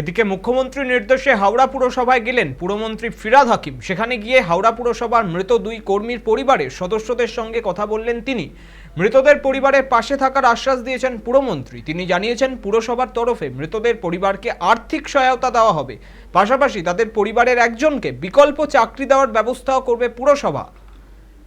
এদিকে মুখ্যমন্ত্রীর নির্দেশে হাওড়া পুরসভায় গেলেন পুরমন্ত্রী ফিরহাদ হাকিম। সেখানে গিয়ে হাওড়া পুরসভার মৃত দুই কর্মীর পরিবারের সদস্যদের সঙ্গে কথা বললেন তিনি। মৃতদের পরিবারের পাশে থাকার আশ্বাস দিয়েছেন পুরমন্ত্রী। তিনি জানিয়েছেন পুরসভার তরফে মৃতদের পরিবারকে আর্থিক সহায়তা দেওয়া হবে, পাশাপাশি তাদের পরিবারের একজনকে বিকল্প চাকরি দেওয়ার ব্যবস্থাও করবে পুরসভা।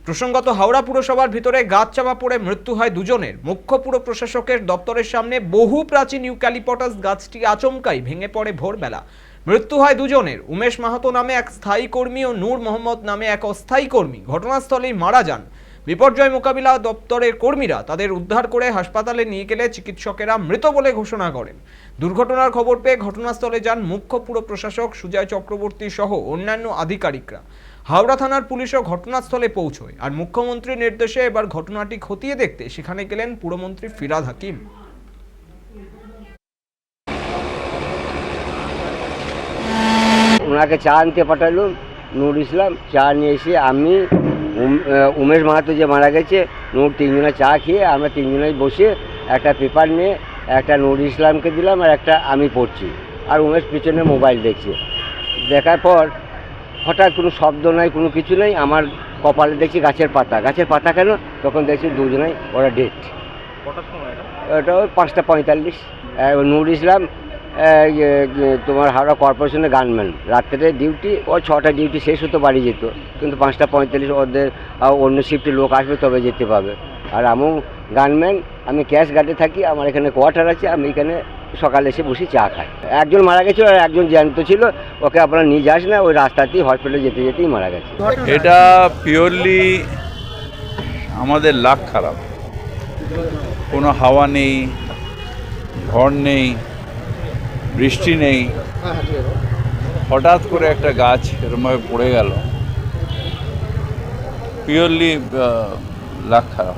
প্রসঙ্গত, হাওড়া পুরসভার ভিতরে গাছ চাপা পড়ে মৃত্যু হয় দুজনের। মুখ্য পুর প্রশাসকের দপ্তরের সামনে বহু প্রাচীন ইউক্যালিপটাস গাছটি আচমকাই ভেঙে পড়ে ভোরবেলা। মৃত্যু হয় দুজনের, উমেশ মাহাতো নামে এক স্থায়ী কর্মী ও নূর মোহাম্মদ নামে এক অস্থায়ী কর্মী ঘটনাস্থলেই মারা যান। বিপর্যয় মোকাবিলা দপ্তরের কর্মীরা তাদের উদ্ধার করে হাসপাতালে নিয়ে গেলে চিকিৎসকেরা মৃত বলে ঘোষণা করেন। দুর্ঘটনার খবর পেয়ে ঘটনাস্থলে যান মুখ্য পুর প্রশাসক সুজয় চক্রবর্তী সহ অন্যান্য আধিকারিকরা। হাওড়া থানার পুলিশও ঘটনাস্থলে পৌঁছয়, আর মুখ্যমন্ত্রীর নির্দেশে এবার ঘটনাটি খতিয়ে দেখতে সেখানে গেলেন পুরমন্ত্রী ফিরহাদ হাকিম। ওনাকে চা আনতে পাঠালাম, নূর ইসলাম চা নিয়ে এসে আমি উমেশ মাহাতো যে মারা গেছে, নূর তিনজনে চা খেয়ে আমরা তিনজনেই বসে একটা পেপার নিয়ে একটা নূর ইসলামকে দিলাম আর একটা আমি পড়ছি, আর উমেশ পিছনে মোবাইল দেখছে। দেখার পর হঠাৎ কোনো শব্দ নাই, কোনো কিছু নেই, আমার কপালে দেখছি গাছের পাতা কেন, তখন দেখছি দুজনেই ওরা ডেট। ওটা ওই 5:45। নূর ইসলাম তোমার হাওড়া কর্পোরেশনের গানম্যান, রাত্রে ডিউটি, ও 6টা ডিউটি শেষ হতো বাড়ি যেত, কিন্তু 5:45 ওদের অন্য শিফটে লোক আসবে তবে যেতে পাবে। আর আমিও গানম্যান, আমি ক্যাশ গার্ডে থাকি, আমার এখানে কোয়ার্টার আছে, আমি এখানে সকালে এসে বসে চা খাই। একজন মারা গেছে আর একজন জ্যান্ত ছিল, ওকে আপনারা নিয়ে যাস না, ওই রাস্তাতেই হসপিটালে যেতে যেতেই মারা গেছে। এটা পিওরলি আমাদের লাক খারাপ, কোনো হাওয়া নেই, ঝড় নেই, বৃষ্টি নেই, হঠাৎ করে একটা গাছ এরমভাবে পড়ে গেল। পিওরলি লাক খারাপ।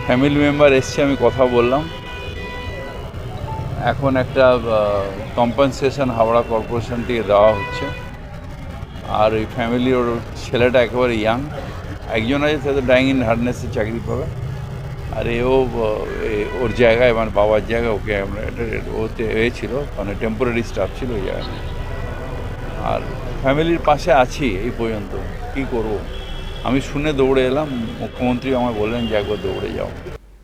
ফ্যামিলি মেম্বার এসছে, আমি কথা বললাম, এখন একটা কম্পেনসেশন হাওড়া কর্পোরেশন থেকে দেওয়া হচ্ছে। আর ওই ফ্যামিলির ওর ছেলেটা একেবারে ইয়াং, একজন আছে তাদের ডাইং ইন হার্ডনেসে চাকরি পাবে, আর এও ওর জায়গায় মানে বাবার জায়গায় ওকে আমরা ওতে ছিল, মানে টেম্পোরারি স্টাফ ছিল ওই জায়গায়। আর ফ্যামিলির পাশে আছি এই পর্যন্ত, কী করব। আমি শুনে দৌড়ে এলাম, মুখ্যমন্ত্রী আমায় বললেন যে একবার দৌড়ে যাও।